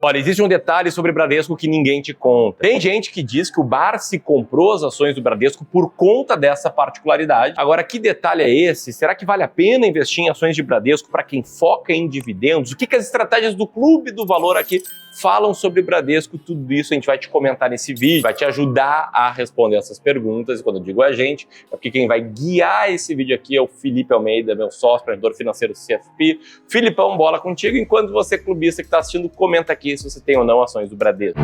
Olha, existe um detalhe sobre Bradesco que ninguém te conta. Tem gente que diz que o Barsi comprou as ações do Bradesco por conta dessa particularidade. Agora, que detalhe é esse? Será que vale a pena investir em ações de Bradesco para quem foca em dividendos? O que as estratégias do Clube do Valor aqui falam sobre Bradesco? Tudo isso a gente vai te comentar nesse vídeo, vai te ajudar a responder essas perguntas. E quando eu digo a gente, é porque quem vai guiar esse vídeo aqui é o Felipe Almeida, meu sócio, planejador financeiro do CFP. Filipão, bola contigo. Enquanto você, clubista que está assistindo, comenta aqui se você tem ou não ações do Bradesco.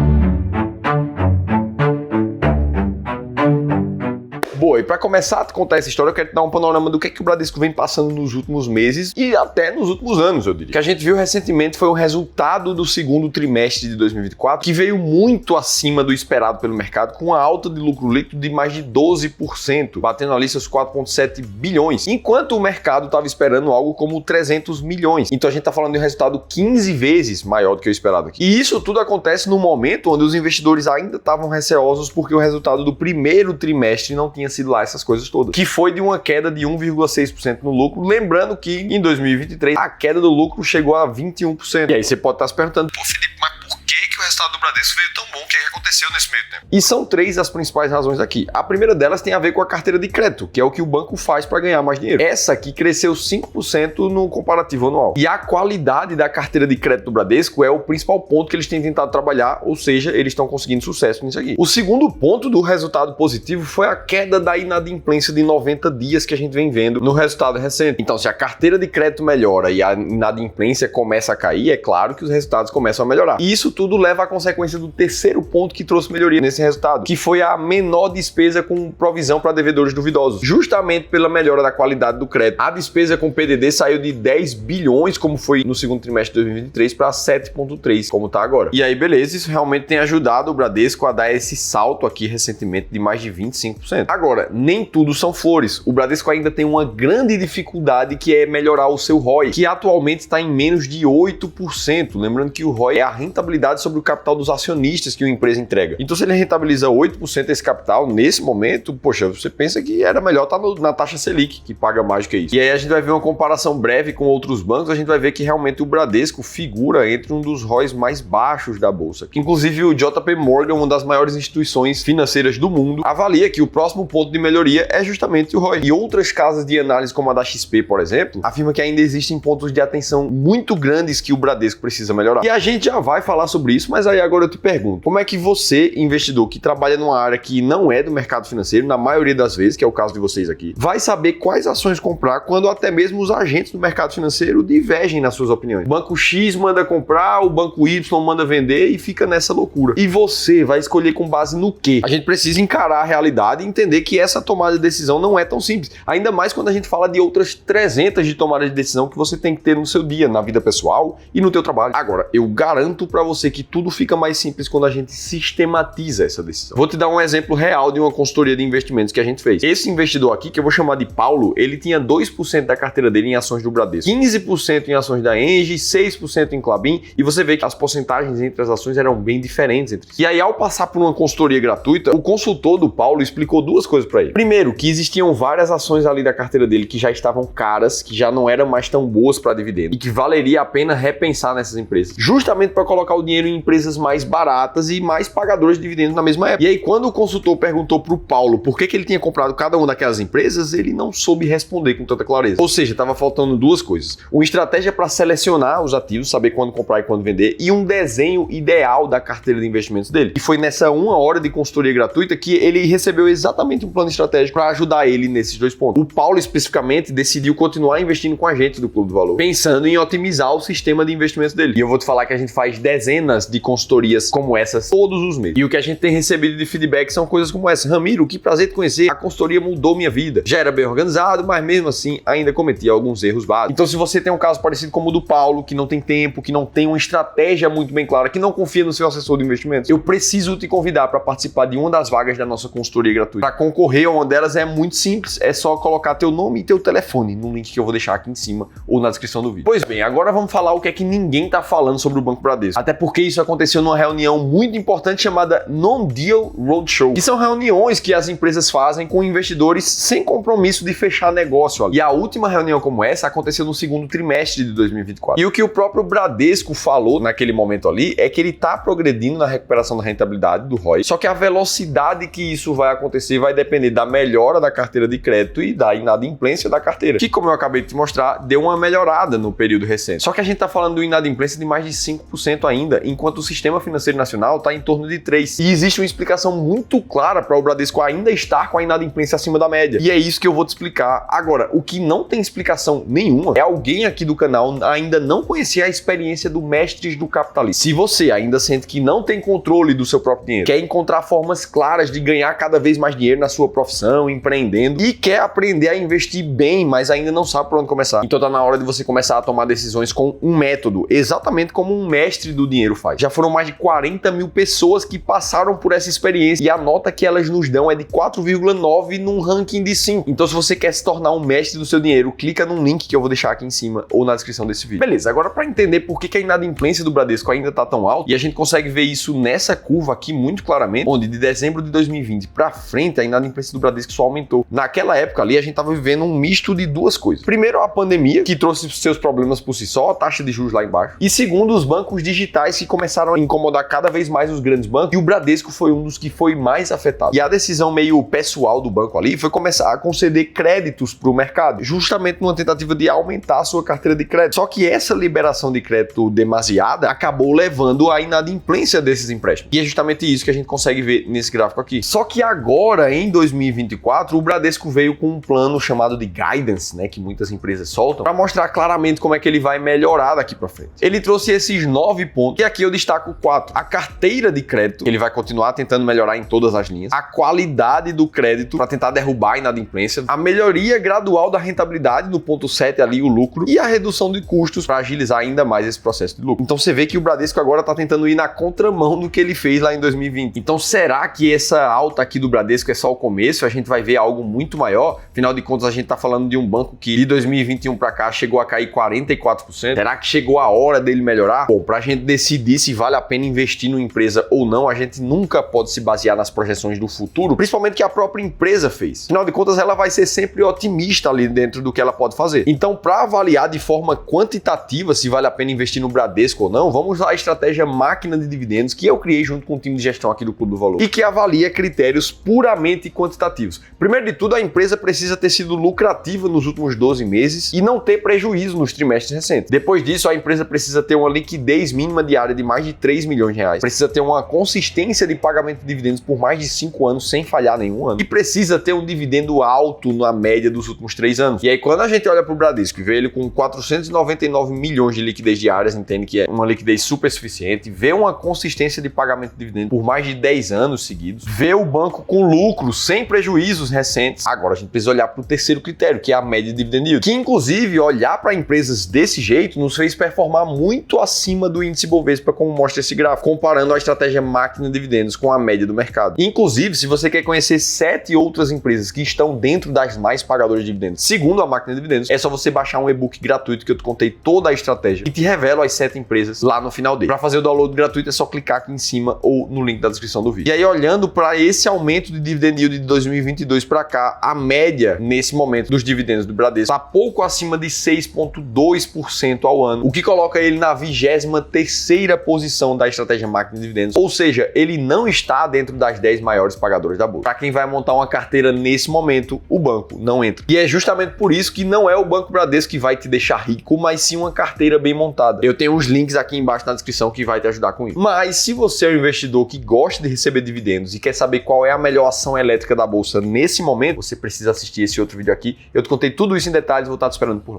Boa, e para começar a contar essa história, eu quero te dar um panorama do que o Bradesco vem passando nos últimos meses e até nos últimos anos, eu diria. O que a gente viu recentemente foi o resultado do segundo trimestre de 2024, que veio muito acima do esperado pelo mercado, com uma alta de lucro líquido de mais de 12%, batendo ali seus 4,7 bilhões, enquanto o mercado estava esperando algo como 300 milhões. Então a gente está falando de um resultado 15 vezes maior do que o esperado aqui. E isso tudo acontece no momento onde os investidores ainda estavam receosos porque o resultado do primeiro trimestre não tinha sido lá essas coisas todas, que foi de uma queda de 1,6% no lucro, lembrando que em 2023 a queda do lucro chegou a 21%. E aí você pode estar se perguntando, pô Felipe, mas por que o resultado do Bradesco veio tão bom? O que aconteceu nesse meio tempo? E são três as principais razões aqui. A primeira delas tem a ver com a carteira de crédito, que é o que o banco faz para ganhar mais dinheiro. Essa aqui cresceu 5% no comparativo anual. E a qualidade da carteira de crédito do Bradesco é o principal ponto que eles têm tentado trabalhar, ou seja, eles estão conseguindo sucesso nisso aqui. O segundo ponto do resultado positivo foi a queda da inadimplência de 90 dias que a gente vem vendo no resultado recente. Então, se a carteira de crédito melhora e a inadimplência começa a cair, é claro que os resultados começam a melhorar. E isso tudo leva à consequência do terceiro ponto que trouxe melhoria nesse resultado, que foi a menor despesa com provisão para devedores duvidosos, justamente pela melhora da qualidade do crédito. A despesa com PDD saiu de 10 bilhões, como foi no segundo trimestre de 2023, para 7,3, como está agora. E aí, beleza, isso realmente tem ajudado o Bradesco a dar esse salto aqui recentemente de mais de 25%. Agora, nem tudo são flores. O Bradesco ainda tem uma grande dificuldade, que é melhorar o seu ROI, que atualmente está em menos de 8%. Lembrando que o ROI é a rentabilidade sobre o capital dos acionistas que uma empresa entrega. Então, se ele rentabiliza 8% desse capital, nesse momento, poxa, você pensa que era melhor estar na taxa Selic, que paga mais do que isso. E aí a gente vai ver uma comparação breve com outros bancos, a gente vai ver que realmente o Bradesco figura entre um dos ROIs mais baixos da bolsa. Inclusive, o JP Morgan, uma das maiores instituições financeiras do mundo, avalia que o próximo ponto de melhoria é justamente o ROI. E outras casas de análise, como a da XP, por exemplo, afirma que ainda existem pontos de atenção muito grandes que o Bradesco precisa melhorar. E a gente já vai falar sobre isso, mas aí agora eu te pergunto, como é que você, investidor que trabalha numa área que não é do mercado financeiro, na maioria das vezes, que é o caso de vocês aqui, vai saber quais ações comprar quando até mesmo os agentes do mercado financeiro divergem nas suas opiniões? O banco X manda comprar, o banco Y manda vender e fica nessa loucura. E você vai escolher com base no quê? A gente precisa encarar a realidade e entender que essa tomada de decisão não é tão simples. Ainda mais quando a gente fala de outras 300 de tomadas de decisão que você tem que ter no seu dia, na vida pessoal e no teu trabalho. Agora, eu garanto para você que tudo fica mais simples quando a gente sistematiza essa decisão. Vou te dar um exemplo real de uma consultoria de investimentos que a gente fez. Esse investidor aqui, que eu vou chamar de Paulo, ele tinha 2% da carteira dele em ações do Bradesco, 15% em ações da Engie, 6% em Klabin, e você vê que as porcentagens entre as ações eram bem diferentes entre si. E aí, ao passar por uma consultoria gratuita, o consultor do Paulo explicou duas coisas para ele. Primeiro, que existiam várias ações ali da carteira dele que já estavam caras, que já não eram mais tão boas para dividendo e que valeria a pena repensar nessas empresas, justamente para colocar o dinheiro em empresas mais baratas e mais pagadoras de dividendos na mesma época. E aí, quando o consultor perguntou pro Paulo por que ele tinha comprado cada uma daquelas empresas, ele não soube responder com tanta clareza. Ou seja, estava faltando duas coisas: uma estratégia para selecionar os ativos, saber quando comprar e quando vender, e um desenho ideal da carteira de investimentos dele. E foi nessa 1 hora de consultoria gratuita que ele recebeu exatamente um plano estratégico para ajudar ele nesses dois pontos. O Paulo, especificamente, decidiu continuar investindo com a gente do Clube do Valor, pensando em otimizar o sistema de investimentos dele. E eu vou te falar que a gente faz dezenas de consultorias como essas todos os meses. E o que a gente tem recebido de feedback são coisas como essa: Ramiro, que prazer te conhecer, a consultoria mudou minha vida. Já era bem organizado, mas mesmo assim ainda cometia alguns erros básicos. Então, se você tem um caso parecido como o do Paulo, que não tem tempo, que não tem uma estratégia muito bem clara, que não confia no seu assessor de investimentos, eu preciso te convidar para participar de uma das vagas da nossa consultoria gratuita. Para concorrer a uma delas é muito simples, é só colocar teu nome e teu telefone no link que eu vou deixar aqui em cima ou na descrição do vídeo. Pois bem, agora vamos falar o que é que ninguém tá falando sobre o Banco Bradesco. Até porque isso aconteceu aconteceu numa reunião muito importante chamada Non-Deal Roadshow, que são reuniões que as empresas fazem com investidores sem compromisso de fechar negócio ali. E a última reunião como essa aconteceu no segundo trimestre de 2024. E o que o próprio Bradesco falou naquele momento ali é que ele está progredindo na recuperação da rentabilidade do ROI, só que a velocidade que isso vai acontecer vai depender da melhora da carteira de crédito e da inadimplência da carteira, que, como eu acabei de te mostrar, deu uma melhorada no período recente. Só que a gente está falando de inadimplência de mais de 5% ainda, enquanto o sistema financeiro nacional está em torno de 3%. E existe uma explicação muito clara para o Bradesco ainda estar com a inadimplência acima da média. E é isso que eu vou te explicar agora. O que não tem explicação nenhuma é alguém aqui do canal ainda não conhecer a experiência do Mestres do Capitalismo. Se você ainda sente que não tem controle do seu próprio dinheiro, quer encontrar formas claras de ganhar cada vez mais dinheiro na sua profissão, empreendendo, e quer aprender a investir bem, mas ainda não sabe por onde começar, então tá na hora de você começar a tomar decisões com um método, exatamente como um mestre do dinheiro faz. Já foram mais de 40 mil pessoas que passaram por essa experiência e a nota que elas nos dão é de 4,9 num ranking de 5. Então, se você quer se tornar um mestre do seu dinheiro, clica num link que eu vou deixar aqui em cima ou na descrição desse vídeo. Beleza, agora para entender por que a inadimplência do Bradesco ainda tá tão alta, e a gente consegue ver isso nessa curva aqui muito claramente, onde de dezembro de 2020 para frente a inadimplência do Bradesco só aumentou. Naquela época ali a gente tava vivendo um misto de duas coisas. Primeiro, a pandemia, que trouxe seus problemas por si só, a taxa de juros lá embaixo. E segundo, os bancos digitais que começaram a incomodar cada vez mais os grandes bancos, e o Bradesco foi um dos que foi mais afetado. E a decisão meio pessoal do banco ali foi começar a conceder créditos para o mercado, justamente numa tentativa de aumentar a sua carteira de crédito. Só que essa liberação de crédito demasiada acabou levando à inadimplência desses empréstimos. E é justamente isso que a gente consegue ver nesse gráfico aqui. Só que agora, em 2024, o Bradesco veio com um plano chamado de guidance, né, que muitas empresas soltam, para mostrar claramente como é que ele vai melhorar daqui para frente. Ele trouxe esses 9 pontos, e aqui eu destaco 4. A carteira de crédito, que ele vai continuar tentando melhorar em todas as linhas. A qualidade do crédito, para tentar derrubar a inadimplência. A melhoria gradual da rentabilidade, no ponto 7 ali, o lucro. E a redução de custos, para agilizar ainda mais esse processo de lucro. Então você vê que o Bradesco agora está tentando ir na contramão do que ele fez lá em 2020. Então será que essa alta aqui do Bradesco é só o começo? A gente vai ver algo muito maior? Afinal de contas, a gente está falando de um banco que de 2021 para cá chegou a cair 44%. Será que chegou a hora dele melhorar? Bom, para a gente decidir se vale a pena investir numa empresa ou não, a gente nunca pode se basear nas projeções do futuro, principalmente que a própria empresa fez. Afinal de contas, ela vai ser sempre otimista ali dentro do que ela pode fazer. Então, para avaliar de forma quantitativa se vale a pena investir no Bradesco ou não, vamos usar a estratégia máquina de dividendos que eu criei junto com o time de gestão aqui do Clube do Valor e que avalia critérios puramente quantitativos. Primeiro de tudo, a empresa precisa ter sido lucrativa nos últimos 12 meses e não ter prejuízo nos trimestres recentes. Depois disso, a empresa precisa ter uma liquidez mínima diária de mais de 3 milhões de reais. Precisa ter uma consistência de pagamento de dividendos por mais de 5 anos sem falhar nenhum ano. E precisa ter um dividendo alto na média dos últimos 3 anos. E aí, quando a gente olha para o Bradesco e vê ele com 499 milhões de liquidez diárias, entende que é uma liquidez super suficiente, vê uma consistência de pagamento de dividendos por mais de 10 anos seguidos, vê o banco com lucro, sem prejuízos recentes. Agora a gente precisa olhar para o terceiro critério, que é a média de dividend yield, que inclusive olhar para empresas desse jeito nos fez performar muito acima do índice Bovespa, como mostra esse gráfico, comparando a estratégia máquina de dividendos com a média do mercado. Inclusive, se você quer conhecer 7 outras empresas que estão dentro das mais pagadoras de dividendos, segundo a máquina de dividendos, é só você baixar um e-book gratuito que eu te contei toda a estratégia e te revelo as 7 empresas lá no final dele. Para fazer o download gratuito é só clicar aqui em cima ou no link da descrição do vídeo. E aí, olhando para esse aumento de dividend yield de 2022 para cá, a média nesse momento dos dividendos do Bradesco está pouco acima de 6,2% ao ano, o que coloca ele na 23ª posição da estratégia máquina de dividendos, ou seja, ele não está dentro das 10 maiores pagadoras da bolsa. Para quem vai montar uma carteira nesse momento, o banco não entra. E é justamente por isso que não é o Banco Bradesco que vai te deixar rico, mas sim uma carteira bem montada. Eu tenho os links aqui embaixo na descrição que vai te ajudar com isso. Mas se você é um investidor que gosta de receber dividendos e quer saber qual é a melhor ação elétrica da bolsa nesse momento, você precisa assistir esse outro vídeo aqui. Eu te contei tudo isso em detalhes, vou estar te esperando por lá.